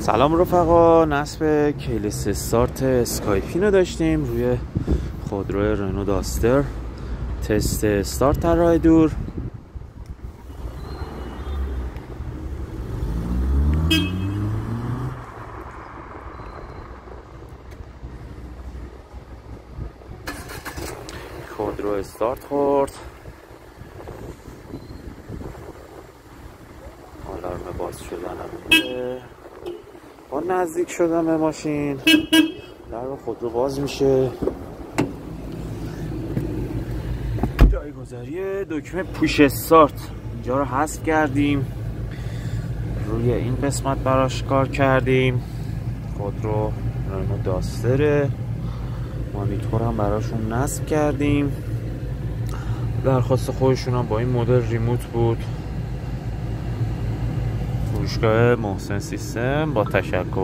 سلام رفقا، نصب کیلس استارت اسکایپین رو داشتیم روی خودرو رنو داستر. تست استارت در راه دور. خودرو استارت خورد، آلارم باز شدن با نزدیک شدن به ماشین در خودرو باز میشه. جایگذاری دکمه پوش استارت اینجا رو حذف کردیم، روی این قسمت براش کار کردیم. خودرو رنو داستره، مانیتور هم براشون نصب کردیم. درخواست خودشون هم با این مدل ریموت بود. فروشگاه محسن سیستم، با تشکر.